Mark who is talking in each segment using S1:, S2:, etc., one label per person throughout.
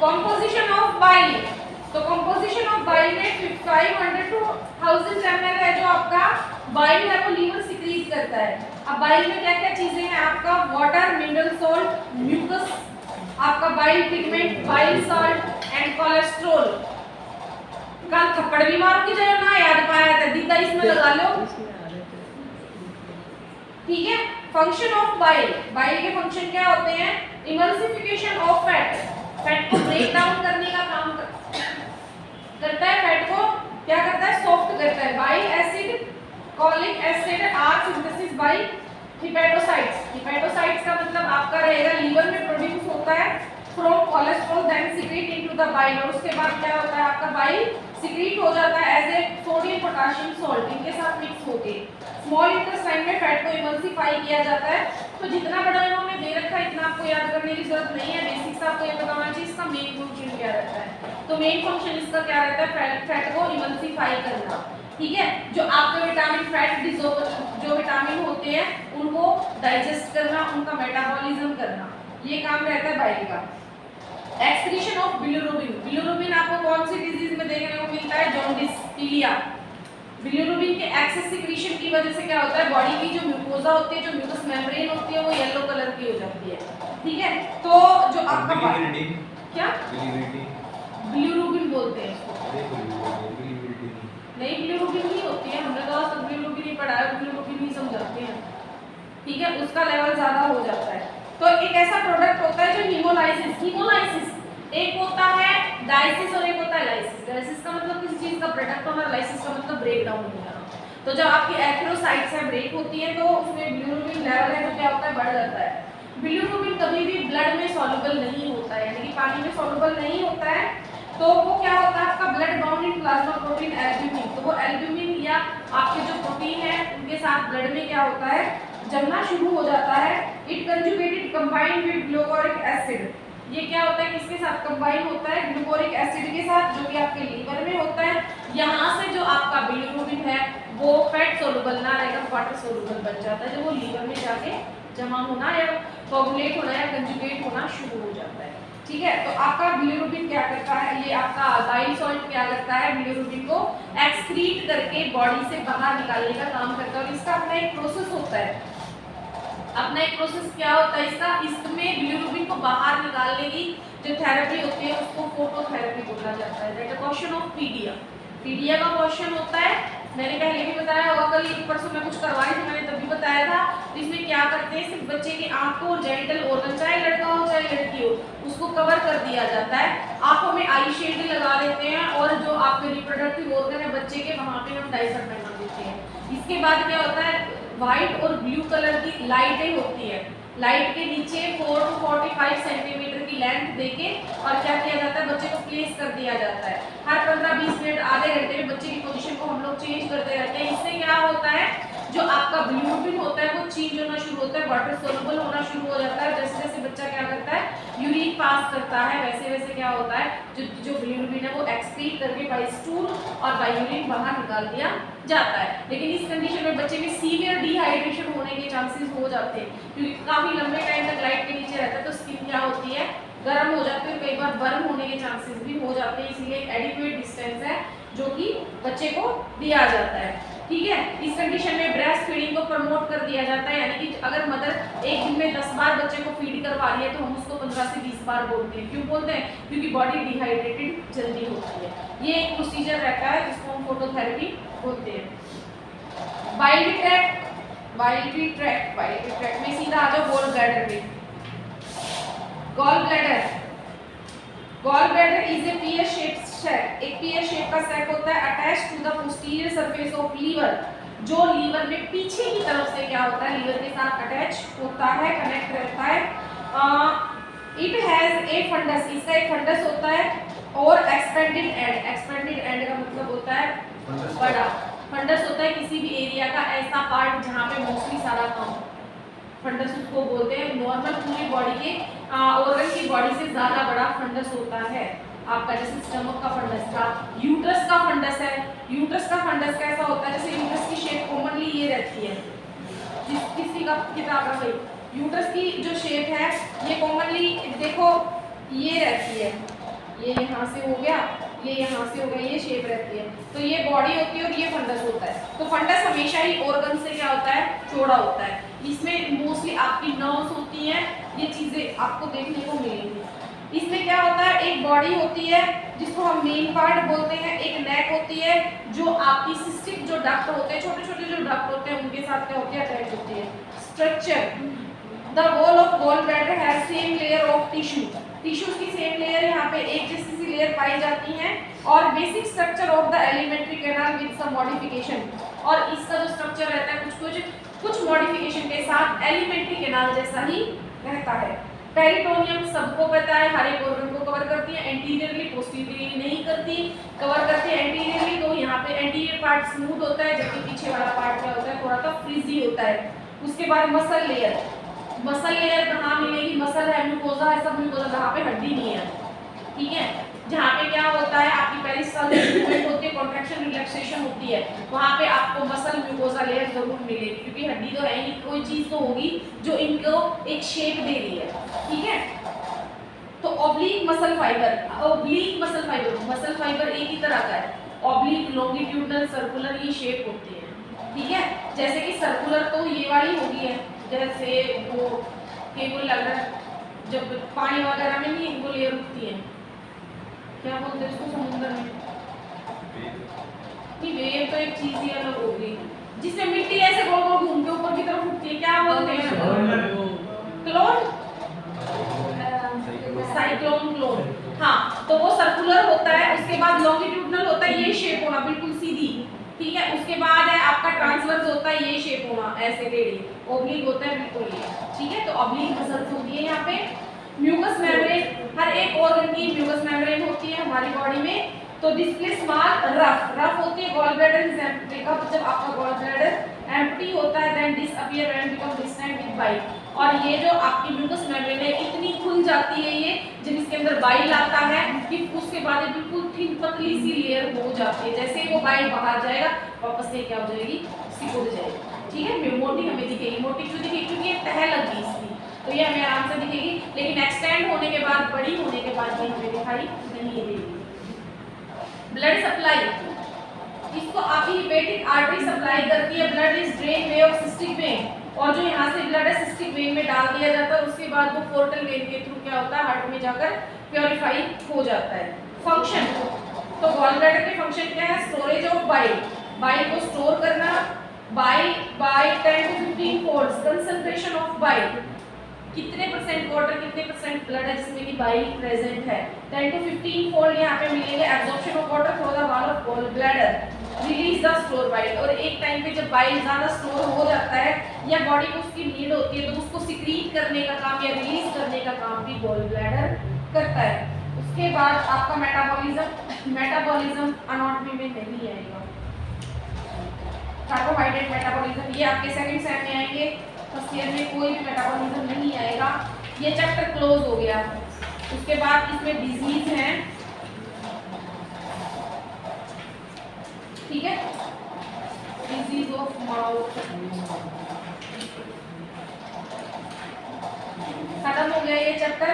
S1: Composition of bile, तो composition of bile में 500 to 1000 ml है जो आपका बाइल है वो लीवर सिक्रीट करता है। अब बाइल में क्या क्या चीजें हैं आपका, वाटर, मिनरल सॉल्ट, म्यूकस, आपका bile pigment, bile salt and cholesterol. कल थप्पड़ भी मारो कि जो ना याद पाया था दीदा इसमें लगा लो, ठीक है। फंक्शन ऑफ बाइल, बाइल के फंक्शन क्या होते हैं, इमल्सिफिकेशन ऑफ फैट, फैट को ब्रेक डाउन करने का काम करता है, फैट को क्या करता है, सॉफ्ट करता है। Bile acid, cholic acid are synthesis by hepatocytes, hepatocytes का मतलब आपका रहेगा लीवर में प्रोड्यूस होता है from cholesterol then secret into the bile, और उसके बाद क्या होता है आपका बाइल सीक्रेट हो जाता है as a sodium potassium salt, इनके साथ मिक्स होके स्मॉल इंटेस्टाइन में फैट को इमल्सिफाई किया जाता है। तो जितना बड़ा इन्होंने दे रखा है इतना आपको याद करने की जरूरत नहीं है, बेसिक्स आपको ये पता होना चाहिए इसका मेन फंक्शन क्या रहता है। तो मेन फंक्शन इसका क्या रहता है, फैट को इमल्सिफाई करना, ठीक है। जो आपके विटामिन फैट जो विटामिन होते हैं उनको डाइजेस्ट करना, उनका मेटाबॉलिज्म करना, ये काम रहता है बाइल का। एक्सक्रीशन ऑफ बिलिरुबिन, बिलिरुबिन आपको कौन सी डिजीज में देखने को मिलता है, जॉन्डिस, पीलिया। बिलिरुबिन के एक्सेस सिक्रीशन की वजह से क्या होता है, बॉडी की जो म्यूकोजा होती है, जो म्यूकस मेम्ब्रेन होती है वो येलो कलर की हो जाती है, ठीक है। तो जो आपका क्या बिलिरुबिन बोलते हैं नहीं, बिलिरुबिन नहीं होती है, हमने तो आज तक बिलिरुबिन नहीं पढ़ा है, बिलिरुबिन नहीं समझाते हैं, ठीक है, उसका लेवल ज्यादा हो जाता है। तो एक ऐसा प्रोडक्ट होता है जो हीमोलाइसिस, हीमोलाइसिस एक होता है डायसिस और एक होता है लाइसिस। डायसिस का मतलब किसी चीज का प्रोडक्ट होना, लाइसिस का मतलब ब्रेक डाउन हो जाना। तो जब आपकी एथेरोसाइट्स है ब्रेक होती है तो उसमें बिलिरुबिन लेवल है तो क्या होता है, बढ़ जाता है। बिलिरुबिन कभी भी ब्लड में सॉल्युबल नहीं होता है, यानी कि पानी में सॉल्युबल नहीं होता है, तो वो क्या होता है आपका blood bound in plasma protein albumin, तो वो एल्ब्यूमिन या आपके जो प्रोटीन है उनके साथ ब्लड में क्या होता है, जमना शुरू हो जाता है। It conjugated combined with glucuronic acid, ये क्या होता है, किसके साथ कंबाइन होता है, ग्लूकोरिक एसिड के साथ, जो कि आपके लीवर में होता है। यहाँ से जो आपका बिलिरुबिन है वो फैट सोलुबल ना रहेगा, वाटर सोलुबल बन जाता है, जब वो लीवर में जाके जमा होना या कोगुलेट होना या कंजुगेट होना शुरू हो जाता है, ठीक है। तो आपका बिलिरुबिन क्या करता है, ये आपका बाइल सॉल्ट क्या करता है, बिलिरुबिन को एक्सक्रीट करके बॉडी से बाहर निकालने का काम करता है, और इसका अपना एक प्रोसेस होता है। अपना एक प्रोसेस क्या होता है इसका, इसमें बिलिरुबिन को बाहर निकालने की जो थेरेपी होती है उसको फोटोथेरेपी बोला जाता है। दैट इज क्वेश्चन ऑफ पीडिया, पीडिया का क्वेश्चन होता है, मैंने पहले भी बताया होगा, कल परसों में कुछ करवाई थी मैंने तभी बताया था। तो इसमें क्या करते हैं, सिर्फ बच्चे की आंख को जेनिटल ऑर्गन, चाहे लड़का हो चाहे लड़की हो, उसको कवर कर दिया जाता है, आंखों में आई शेड लगा देते हैं, और जो आपके रिप्रोडक्टिव ऑर्गन है बच्चे के वहां पे हम डाइपर पहना देते हैं। इसके बाद क्या होता है, व्हाइट और ब्लू कलर की लाइटें होती है, लाइट के नीचे 4 to 45 सेंटीमीटर की लेंथ देके और क्या किया जाता है, बच्चे को प्लेस कर दिया जाता है। हर 15-20 मिनट आधे घंटे में बच्चे की पोजीशन को हम लोग चेंज करते रहते हैं। इससे क्या होता है, जो आपका बिलिरुबिन होता है वो चेंज होना शुरू होता है, वाटर सोलुबल होना शुरू हो जाता है। जैसे जैसे बच्चा क्या करता है, यूरिन पास करता है, वैसे वैसे क्या होता है, जो बिलिरुबिन है वो एक्सक्रीट करके बाय स्टूल और बाय यूरिन बाहर निकाल दिया जाता है। लेकिन इस कंडीशन में बच्चे में सीवियर डिहाइड्रेशन होने के चांसेस हो जाते हैं, क्योंकि काफी लंबे टाइम तक लाइट के नीचे रहता है तो स्किन क्या होती है, गर्म हो जाती है, कई बार बर्न होने के चांसेस भी हो जाते हैं। इसलिए एडिक्वेट डिस्टेंस है जो कि बच्चे को दिया जाता है, ठीक है। इस कंडीशन में ब्रेस्ट फीडिंग को प्रमोट कर दिया जाता है, यानी कि अगर मदर एक दिन में 10 बार बच्चे को फीड करवा रही है तो हम उसको 15 से 20 बार बोलते हैं। क्यों बोलते हैं, क्योंकि बॉडी डिहाइड्रेटेड जल्दी होती है। ये एक प्रोसीजर रहता है जिसको हम फोटोथेरेपी बोलते हैं। Biliary tract, biliary tract, biliary tract में सीधा आ जाओ गॉल ब्लैडर में। Gall bladder, gall bladder is a pear shape sac, एक पीयर शेप का सैक होता है attach to the posterior surface of liver, जो लीवर में पीछे की तरफ से क्या होता है, लीवर के साथ अटैच होता है, कनेक्ट रहता है। इट हैज ए फंडस, इसका एक फंडस होता है, और एक्सपेंडेड एंड, एक्सपेंडेड एंड का मतलब होता है बड़ा, फंडस होता है किसी भी एरिया का ऐसा पार्ट जहाँ पे मोस्टली सारा काम, फंडस उसको बोलते हैं। नॉर्मल पूरी बॉडी के ऑर्गन की बॉडी से ज़्यादा बड़ा फंडस होता है आपका, जैसे स्टमक का फंडस था, यूट्रस का फंडस है। यूट्रस का फंडस कैसा होता है, जैसे यूट्रस की शेप कॉमनली ये रहती है, किसी का किताब है, यूट्रस की जो शेप है ये कॉमनली देखो ये रहती है, ये यहाँ से हो गया, ये यहाँ से हो गया, ये शेप रहती है। तो ये बॉडी होती है और ये फंडस होता है। तो फंडस हमेशा ही ऑर्गन से क्या होता है, चौड़ा होता है। इसमें मोस्टली आपकी नर्व्स होती हैं, ये चीजें आपको देखने को मिलेंगी। इसमें क्या होता है, एक बॉडी होती है जिसको हम मेन पार्ट बोलते हैं, एक नेक होती है जो आपकी सिस्टिक जो डक्ट होते हैं, छोटे छोटे जो डक्ट होते हैं उनके साथ क्या होती है, अटैच होती है। Structure, the wall of gall bladder has same layer of tissue, tissues की सेम लेयर यहाँ पे एक जैसी सी लेयर पाई जाती है। और basic structure of the alimentary canal with some modification, और इसका जो स्ट्रक्चर रहता है कुछ मॉडिफिकेशन के साथ एलिमेंट्री कैनाल जैसा ही रहता है। पेरिटोनियम सबको पता है, हर एक ऑर्गन को कवर करती है, एंटीरियरली पोस्टीरियरली नहीं करती, कवर करती है एंटीरियरली। तो यहाँ पे एंटीरियर पार्ट स्मूथ होता है, जबकि पीछे वाला पार्ट क्या होता है, थोड़ा सा फ्रीजी होता है। उसके बाद मसल लेयर, मसल लेयर कहाँ मिलेगी, मसल है, म्यूकोजा है, सब म्यूकोजा, जहाँ पे हड्डी नहीं है, ठीक है, जहाँ पे क्या होता है आपकी पेरिस्टाल्टिक मूवमेंट होती है, कॉन्ट्रैक्शन रिलैक्सेशन होती है, वहाँ पे आपको मसल म्यूकोजा लेयर जरूर मिलेगी, क्योंकि हड्डी तो है नहीं, कोई चीज तो होगी जो इनको एक शेप दे रही है, ठीक है। तो oblique muscle fibre, oblique muscle fibre एक ही तरह का है, ऑब्लिक, लॉन्गिट्यूडनल, सर्कुलर, ये शेप होती है, ठीक है। जैसे कि सर्कुलर तो ये वाली होगी है, जैसे वो केबल लग रहा है, जब पानी वगैरह में नहीं इनको लेयर उठती है, क्या बोलते हैं इसको समुद्र में, नहीं वेव तो एक चीज ही अलग हो गई, जिसमें मिट्टी ऐसे गोल गोल घूम के ऊपर की तरफ उठती है, क्या बोलते हैं, क्लोन, साइक्लोन क्लोन, हाँ। तो वो सर्कुलर होता है, उसके बाद लॉन्गिट्यूडनल होता है, ये शेप होना बिल्कुल सीधी, ठीक है। उसके बाद है आपका ट्रांसवर्स होता है, ये शेप होना ऐसे टेढ़ी, ऑब्लिक होता है बिल्कुल ये, ठीक है। तो ऑब्लिक मसल्स होती है यहाँ पे। म्यूकस मेम्ब्रेन, हर एक ऑर्गन की म्यूकस मेम्ब्रेन होती है हमारी बॉडी में। तो डिस्प्ले स्मॉल रफ होती है, गॉल ब्लैडर इज एम्प्टी, जब आपका गॉल ब्लैडर एम्प्टी होता है then disappear and become distant with bile. और ये जो आपकी म्यूकस मेम्ब्रेन है इतनी खुल जाती है ये, जब इसके अंदर बाइल आता है कि उसके बाद ये बिल्कुल थिन पतली सी लेयर हो जाती है, जैसे ही वो बाइल बाहर जाएगा वापस से क्या हो जाएगी, सिकुड़ जाएगी, ठीक है। मोटी हमें दिखेगी, मोटी क्यों दिखेगी, क्योंकि ये तह लगी इसकी, तो ये हमें आराम से दिखेगी, लेकिन एक्सटेंड होने के बाद, बड़ी होने के बाद ये हमें दिखाई नहीं देगी। ब्लड सप्लाई, इसको आपकी हेपेटिक आर्टरी सप्लाई करती है, blood is drain way of cystic when, और जो यहाँ से ब्लड है सिस्टिक वेन में डाल दिया जाता है, उसके बाद वो पोर्टल वेन के थ्रू क्या होता है, हार्ट में जाकर प्योरीफाई हो जाता है। फंक्शन, तो गॉल ब्लैडर के फंक्शन क्या है, स्टोरेज ऑफ बाइल, बाइल को स्टोर करना, bile by 10 to 15 folds, concentration of bile, कितने परसेंट वाटर कितने परसेंट ब्लड है जिसमें कि बाइल प्रेजेंट है, 10 to 15 फोल्ड यहाँ पे मिलेंगे। Absorption of water through the wall of gall bladder, release the store bile, और एक टाइम पे जब बाइल ज़्यादा स्टोर हो जाता है या बॉडी को उसकी नीड होती है तो उसको सिक्रीट करने का काम या रिलीज करने का काम भी गॉल ब्लैडर करता है। उसके बाद आपका मेटाबॉलिज्म एनाटॉमी में नहीं आएगा, कार्बोहाइड्रेट मेटाबॉलिज्म ये आपके सेकंड सेम में आएंगे, फर्स्ट ईयर में कोई भी मेटाबॉलिज्म नहीं आएगा। ये चैप्टर क्लोज हो गया। उसके बाद इसमें डिजीज है, ठीक है, डिजीज ऑफ माउथ खत्म हो गया ये चैप्टर।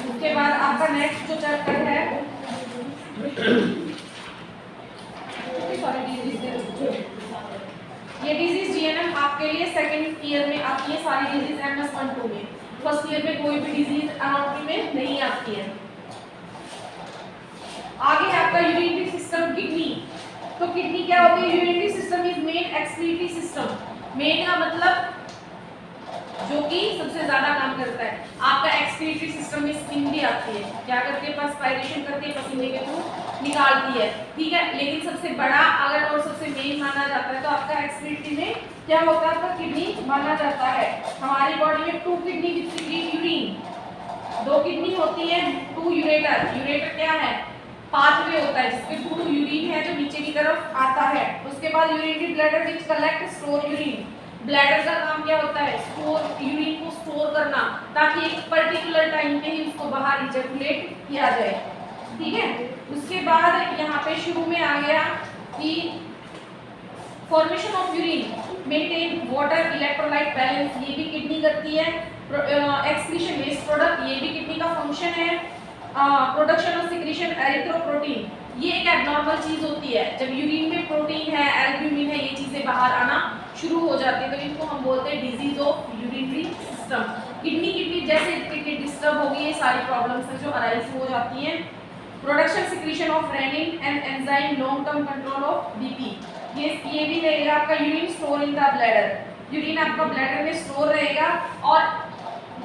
S1: उसके बाद आपका नेक्स्ट जो चैप्टर है ये डिजीज जीएनएम आपके लिए सेकंड ईयर में आती है, सारी डिजीज एमएस 1-2 में, फर्स्ट ईयर में कोई भी डिजीज एनाटॉमी में नहीं आती है। आगे है आपका यूरिनरी सिस्टम, किडनी। तो किडनी क्या होती है, urinary system is main excretory system, main का मतलब जो कि सबसे ज्यादा काम करता है। आपका एक्सक्रीटरी सिस्टम में स्किन भी आती है, क्या करती है, पर्सपायरेशन करती है, पसीने के थ्रू निकालती है, ठीक है। लेकिन सबसे बड़ा अगर और सबसे मेन माना जाता है तो आपका एक्सक्रीटरी में क्या होता है, आपका किडनी माना जाता है। हमारी बॉडी में 2 किडनी विच सीक्रेट यूरिन, 2 किडनी होती है, 2 यूरेटर। यूरेटर क्या है, पाथवे होता है जिसपे 2 यूरिन है जो नीचे की तरफ आता है। उसके बाद यूरिनरी ब्लैडर विच कलेक्ट स्टोर यूरिन, ब्लैडर का काम क्या होता है, स्टोर यूरिन को स्टोर करना, ताकि एक पर्टिकुलर टाइम पे ही उसको बाहर इजैकुलेट किया जाए, ठीक है। उसके बाद यहाँ पे शुरू में आ गया कि formation of urine, maintain water electrolyte balance, ये भी किडनी करती है। एक्सक्रीशन वेस्ट प्रोडक्ट, ये भी किडनी का फंक्शन है। है प्रोडक्शन और सिक्रीशन एरिथ्रोप्रोटीन, ये एक एब्नॉर्मल चीज होती है। जब यूरिन में प्रोटीन है, एल्ब्यूमिन है, ये चीजें बाहर आना शुरू हो जाती है तो इनको हम बोलते हैं disease of urinary system. Kidney जैसे किडनी डिस्टर्ब होगी, ये सारी प्रॉब्लम्स हैं जो अराइज हो जाती हैं। Production secretion of renin and enzyme, long term control of BP, ये भी रहेगा आपका urine store in the bladder, urine आपका ब्लैडर में स्टोर रहेगा। और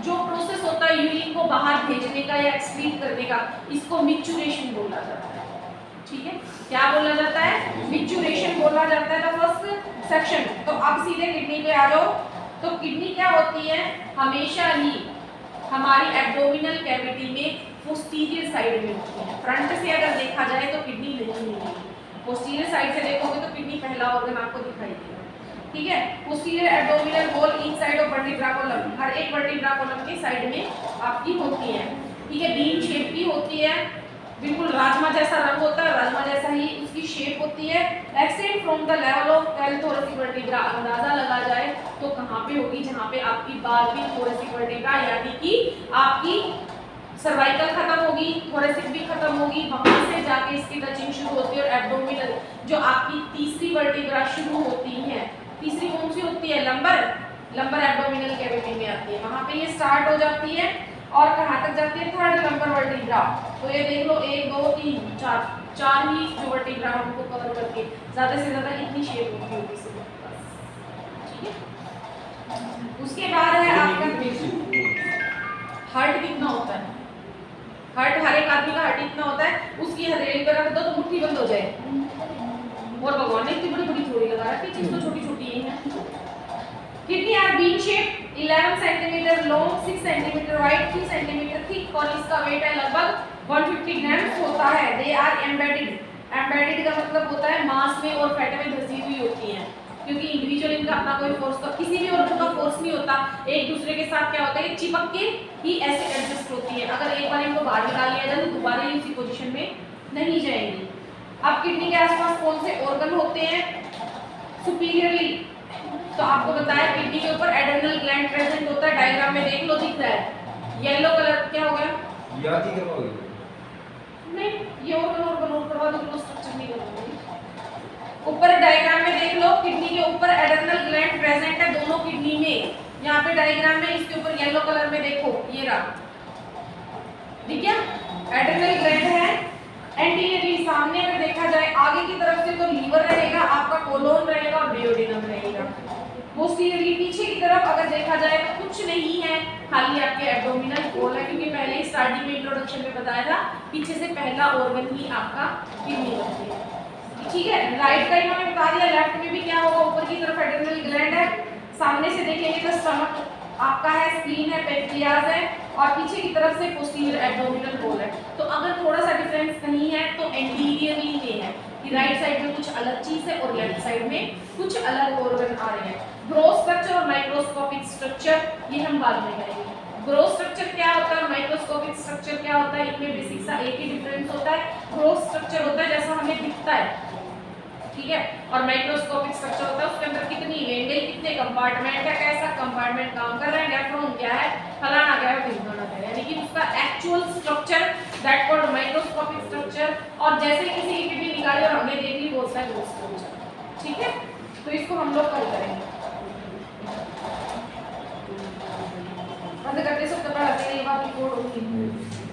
S1: जो प्रोसेस होता है यूरिन को बाहर भेजने का या एक्सक्रीट करने का, इसको मिक्चुरेशन बोला जाता है। ठीक है, क्या बोला जाता है? मिक्चुरेशन बोला जाता है। The first section. तो अब सीधे किडनी पे आ जाओ। तो किडनी क्या होती है? हमेशा ही हमारी एब्डोमिनल कैविटी में पोस्टीरियर साइड में होती है। फ्रंट से अगर देखा जाए तो किडनी नहीं मिलेगी, पोस्टीरियर साइड से देखोगे तो किडनी पहला ऑर्गन आपको दिखाई देगा। ठीक है, posterior abdominal wall each side of vertebra column, हर एक वर्टिब्रा कॉलम के साइड में आपकी होती है। ठीक है, बीन शेप की होती है, बिल्कुल राजमा जैसा रंग होता है, राजमा जैसा ही उसकी शेप होती है। Extend from the level of thoracic vertebra, अंदाजा लगा जाए तो कहाँ पे होगी? जहाँ पे आपकी बारहवीं थोरेसिक वर्टिब्रा यानी कि आपकी सर्वाइकल खत्म होगी, थोरेसिक भी खत्म होगी, वहां से जाके इसकी टचिंग शुरू होती है। और एब्डोमिनल जो आपकी तीसरी वर्टिब्रा शुरू होती है, तीसरी कौन सी होती है? लंबर एब्डोमिनल कैविटी में आती है, वहां पे ये स्टार्ट हो जाती है। और कहाँ तक जाती है? Third lumbar vertebra. तो ये देख लो 1 2 3 4, चार ही जो वर्टिब्रा हमको कवर करके, ज्यादा से ज्यादा इतनी शेप होती होगी इसमें। ठीक है, उसके बाद है आपका हार्ट कितना होता है? हार्ट हर एक आदमी का हार्ट इतना होता है, उसकी हथेली पर रख दो तो मुट्ठी बंद हो जाए। और भगवान ने इतनी बड़ी बड़ी थोड़ी लगा रखी, चीज तो छोटी छोटी ही है। Kidney are bean shape, 11 centimetre long, 6 centimetre wide, 3 centimetre thick और इसका वेट है लगभग 150 ग्राम होता है। दे आर एम्बेडेड, एम्बेडेड का मतलब होता है मांस में और फैट में धसी हुई होती हैं, क्योंकि इंडिविजुअल इनका अपना कोई फोर्स, तो किसी भी ऑर्गन का फोर्स नहीं होता, एक दूसरे के साथ क्या होता है? चिपक के ही ऐसे एडजस्ट होती है। अगर एक बार इनको बाहर निकाल लिया जाए तो दोबारा ही उसी पोजीशन में नहीं जाएंगी। अब किडनी के आसपास कौन से ऑर्गन होते हैं? सुपीरियरली तो आपको बताया किडनी के ऊपर एड्रेनल ग्लैंड प्रेजेंट होता है, डायग्राम में देख लो, दिख रहा है येलो कलर। क्या हो गया?
S2: याद ही करवाओगे?
S1: नहीं, ये ऑर्गन करवा दो, स्ट्रक्चर नहीं करवाओगे। ऊपर डायग्राम में देख लो, किडनी के ऊपर एड्रेनल ग्लैंड प्रेजेंट है दोनों किडनी में। यहाँ पे डायग्राम में इसके ऊपर येलो कलर में देखो, ये रहा, ठीक है, एड्रेनल ग्लैंड है। एंटीरियरली सामने अगर देखा जाए आगे की तरफ से तो लीवर रहेगा, आपका कोलोन रहेगा और डियोडिनम रहेगा। पोस्टीरियरली पीछे की तरफ अगर देखा जाए तो कुछ नहीं है, खाली आपके एब्डोमिनल वॉल है, क्योंकि पहले ही स्टार्टिंग में इंट्रोडक्शन में बताया था पीछे से पहला ऑर्गन ही आपका किडनी होती है। ठीक है, राइट का इन्होंने बता दिया, लेफ्ट में भी क्या होगा? ऊपर की तरफ एड्रेनल ग्लैंड है, सामने से देखेंगे तो स्टमक आपका है, स्प्लीन है, पेनक्रियाज है और पीछे की तरफ से पोस्टीरियर एब्डोमिनल वॉल है। तो अगर थोड़ा सा डिफरेंस नहीं है तो एंटीरियरली में है कि राइट साइड में कुछ अलग चीज है और लेफ्ट साइड में कुछ अलग ऑर्गन आ रहे हैं। ग्रोथ स्ट्रक्चर और माइक्रोस्कोपिक स्ट्रक्चर ये हम बाद में करेंगे। ग्रोथ स्ट्रक्चर क्या होता है, माइक्रोस्कोपिक स्ट्रक्चर क्या होता है, इनमें बेसिक सा एक ही डिफरेंस होता है। ग्रोथ स्ट्रक्चर होता है जैसा हमें दिखता है, ठीक है, और माइक्रोस्कोपिक स्ट्रक्चर होता है उसके अंदर कितनी वेंडल, कितने कंपार्टमेंट है, कैसा कंपार्टमेंट काम कर रहा है, नेफ्रॉन क्या है, फलाना क्या है, ढिमकाना क्या है, यानी कि उसका actual structure that called microscopic structure. और जैसे किसी की किडनी निकाली और हमने देख ली, वो होता है ग्रोथ स्ट्रक्चर। ठीक है, तो इसको हम लोग कल करेंगे। बंद करते सब कपड़ा लगेगा, ये बात रिकॉर्ड होगी।